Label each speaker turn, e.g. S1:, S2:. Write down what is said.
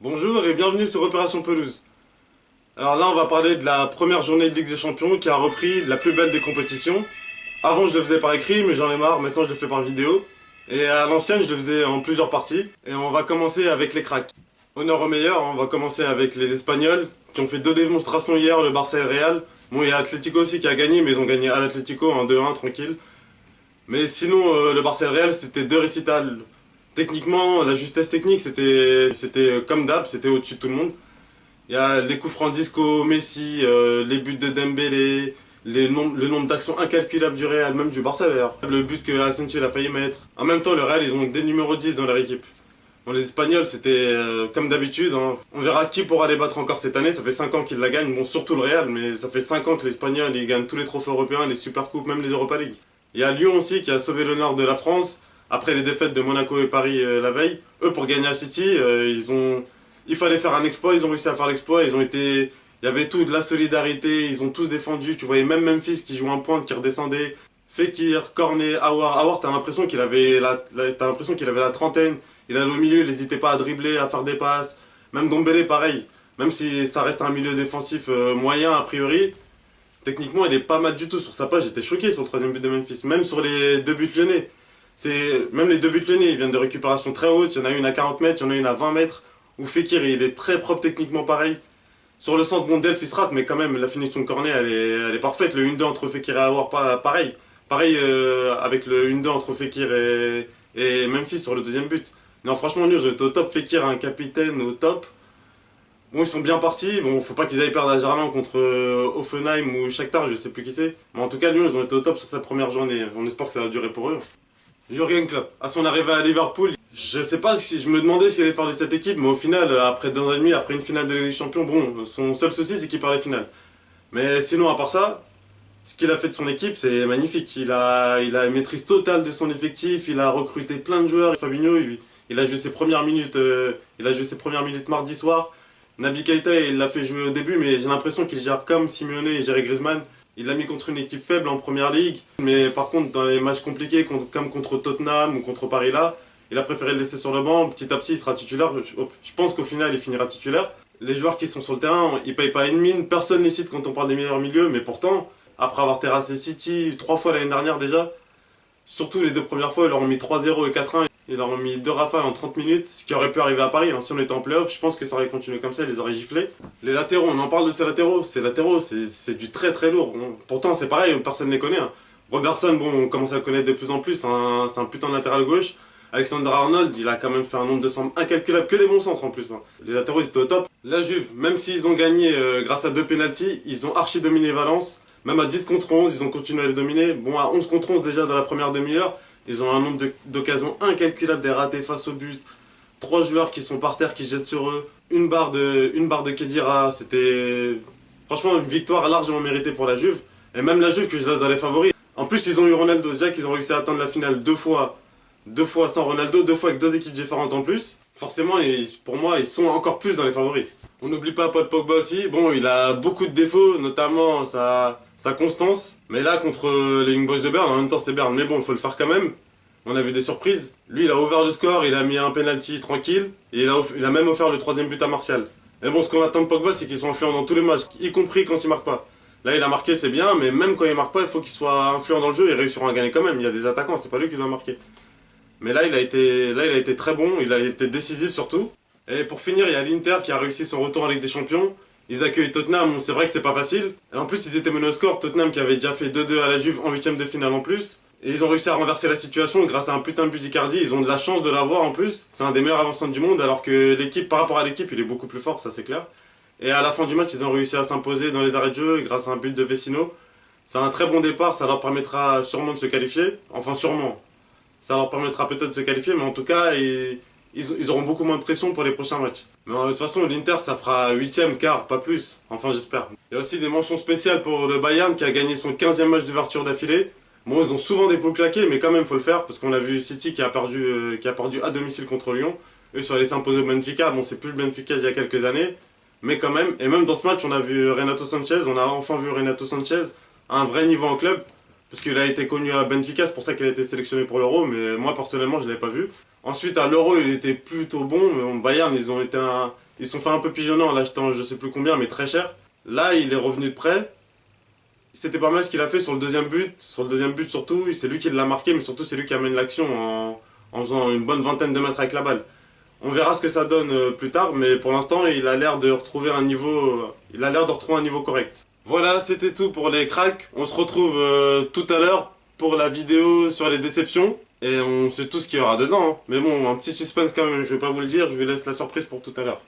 S1: Bonjour et bienvenue sur Opération Pelouse. Alors là, on va parler de la première journée de Ligue des Champions qui a repris la plus belle des compétitions. Avant, je le faisais par écrit, mais j'en ai marre, maintenant je le fais par vidéo. Et à l'ancienne, je le faisais en plusieurs parties. Et on va commencer avec les cracks. Honneur aux meilleurs, on va commencer avec les Espagnols qui ont fait deux démonstrations hier, le Barça et le Real. Bon, il y a Atlético aussi qui a gagné, mais ils ont gagné à l'Atlético en 2-1 tranquille. Mais sinon, le Barça et le Real, c'était deux récitals. Techniquement, la justesse technique, c'était comme d'hab, c'était au-dessus de tout le monde. Il y a les coups francs d'Isco, Messi, les buts de Dembélé, le nombre d'actions incalculables du Real, même du Barça d'ailleurs. Le but que Asensio a failli mettre. En même temps, le Real, ils ont des numéros 10 dans leur équipe. Bon, les Espagnols, c'était comme d'habitude, hein. On verra qui pourra les battre encore cette année. Ça fait 5 ans qu'ils la gagnent. Bon, surtout le Real, mais ça fait 5 ans que les Espagnols, ils gagnent tous les trophées européens, les Supercoupes, même les Europa League. Il y a Lyon aussi qui a sauvé l'honneur de la France après les défaites de Monaco et Paris la veille. Eux, pour gagner à City, il fallait faire un exploit. Ils ont réussi à faire l'exploit. Il y avait tout, de la solidarité. Ils ont tous défendu. Tu voyais même Memphis qui jouait en pointe, qui redescendait. Fekir, Cornet, Aouar. Aouar, t'as l'impression qu'il avait la trentaine. Il allait au milieu, il n'hésitait pas à dribbler, à faire des passes. Même Dombélé, pareil. Même si ça reste un milieu défensif moyen a priori, techniquement, il est pas mal du tout. Sur sa page, j'étais choqué sur le troisième but de Memphis. Même sur les deux buts lyonnais. Même les deux buts lyonnais, ils viennent de récupération très haute. Il y en a une à 40 mètres, il y en a une à 20 mètres. Où Fekir, il est très propre techniquement pareil. Sur le centre, bon, Delph, il se rate, mais quand même, la finition de Cornet, elle est parfaite. Le 1-2 entre Fekir et Aouar, pareil. Pareil avec le 1-2 entre Fekir et Memphis sur le deuxième but. Non, franchement, nous, j'étais au top. Fekir, un capitaine au top. Bon, ils sont bien partis. Bon, faut pas qu'ils aillent perdre à Gerland contre Offenheim ou Shakhtar, je sais plus qui c'est. Mais en tout cas, Lyon, ils ont été au top sur cette première journée. On espère que ça va durer pour eux. Jürgen Klopp, à son arrivée à Liverpool, je sais pas si je me demandais ce qu'il allait faire de cette équipe, mais au final, après 2 ans et demi, après une finale de Ligue des Champions, bon, son seul souci, c'est qu'il perd les finales. Mais sinon, à part ça, ce qu'il a fait de son équipe, c'est magnifique. Il a une maîtrise totale de son effectif, il a recruté plein de joueurs. Fabinho, il a joué ses premières minutes, mardi soir. Naby Keita, il l'a fait jouer au début, mais j'ai l'impression qu'il gère comme Simeone et gérait Griezmann. Il l'a mis contre une équipe faible en première ligue, mais par contre, dans les matchs compliqués, comme contre Tottenham ou contre Paris là, il a préféré le laisser sur le banc. Petit à petit, il sera titulaire. Je pense qu'au final, il finira titulaire. Les joueurs qui sont sur le terrain, ils payent pas une mine. Personne ne les cite quand on parle des meilleurs milieux, mais pourtant, après avoir terrassé City 3 fois l'année dernière déjà, surtout les 2 premières fois, ils leur ont mis 3-0 et 4-1. Ils leur ont mis 2 rafales en 30 minutes, ce qui aurait pu arriver à Paris. Hein. Si on était en playoff, je pense que ça aurait continué comme ça, ils les auraient giflés. Les latéraux, on en parle de ces latéraux. Ces latéraux, c'est du très très lourd. Pourtant, c'est pareil, personne ne les connaît. Hein. Robertson, bon, on commence à le connaître de plus en plus. Hein. C'est un putain de latéral gauche. Alexander Arnold, il a quand même fait un nombre de centres incalculable, que des bons centres en plus. Hein. Les latéraux, ils étaient au top. La Juve, même s'ils ont gagné grâce à 2 pénaltys, ils ont archi dominé Valence. Même à 10 contre 11, ils ont continué à les dominer. Bon, à 11 contre 11 déjà dans la première demi-heure. Ils ont un nombre d'occasions incalculables, des ratés face au but. 3 joueurs qui sont par terre, qui jettent sur eux. Une barre de Khedira. C'était franchement une victoire largement méritée pour la Juve. Et même la Juve que je laisse dans les favoris. En plus, ils ont eu Ronaldo. Déjà qu'ils ont réussi à atteindre la finale 2 fois. 2 fois sans Ronaldo, 2 fois avec 2 équipes différentes en plus. Forcément, pour moi, ils sont encore plus dans les favoris. On n'oublie pas Paul Pogba aussi. Bon, il a beaucoup de défauts, notamment sa constance. Mais là, contre les Young Boys de Berne, en même temps c'est Berne, mais bon, il faut le faire quand même. On a vu des surprises. Lui, il a ouvert le score, il a mis un penalty tranquille, et il a même offert le 3ème but à Martial. Mais bon, ce qu'on attend de Pogba, c'est qu'il soit influent dans tous les matchs, y compris quand il marque pas. Là, il a marqué, c'est bien, mais même quand il marque pas, il faut qu'il soit influent dans le jeu et réussiront à gagner quand même. Il y a des attaquants, c'est pas lui qui doit marquer. Mais là, il a été très bon, il a été décisif surtout. Et pour finir, il y a l'Inter qui a réussi son retour en Ligue des Champions. Ils accueillent Tottenham, c'est vrai que c'est pas facile. Et en plus, ils étaient menés au score, Tottenham qui avait déjà fait 2-2 à la Juve en 8ème de finale en plus. Et ils ont réussi à renverser la situation grâce à un putain de but d'Icardi. Ils ont de la chance de l'avoir en plus. C'est un des meilleurs avanceurs du monde, alors que l'équipe, par rapport à l'équipe, il est beaucoup plus fort, ça c'est clair. Et à la fin du match, ils ont réussi à s'imposer dans les arrêts de jeu grâce à un but de Vecino. C'est un très bon départ, ça leur permettra sûrement de se qualifier. Enfin, sûrement. Ça leur permettra peut-être de se qualifier, mais en tout cas, ils auront beaucoup moins de pression pour les prochains matchs. Mais de toute façon, l'Inter, ça fera 8ème, quart, pas plus. Enfin, j'espère. Il y a aussi des mentions spéciales pour le Bayern qui a gagné son 15e match d'ouverture d'affilée. Bon, ils ont souvent des poules claquées, mais quand même, faut le faire, parce qu'on a vu City qui a perdu à domicile contre Lyon. Eux, ils sont allés s'imposer au Benfica. Bon, c'est plus le Benfica d'il y a quelques années, mais quand même. Et même dans ce match, on a vu Renato Sanchez, on a enfin vu Renato Sanchez à un vrai niveau en club. Parce qu'il a été connu à Benfica, c'est pour ça qu'il a été sélectionné pour l'Euro, mais moi personnellement je ne l'avais pas vu. Ensuite à l'Euro il était plutôt bon, mais au Bayern Ils se sont fait un peu pigeonner en l'achetant je sais plus combien, mais très cher. Là, il est revenu de près. C'était pas mal ce qu'il a fait sur le deuxième but. Sur le deuxième but surtout, c'est lui qui l'a marqué, mais surtout c'est lui qui amène l'action en faisant une bonne vingtaine de mètres avec la balle. On verra ce que ça donne plus tard, mais pour l'instant, il a l'air de retrouver un niveau, il a l'air de retrouver un niveau correct. Voilà, c'était tout pour les cracks. On se retrouve tout à l'heure pour la vidéo sur les déceptions. Et on sait tout ce qu'il y aura dedans, hein. Mais bon, un petit suspense quand même, je vais pas vous le dire, je vous laisse la surprise pour tout à l'heure.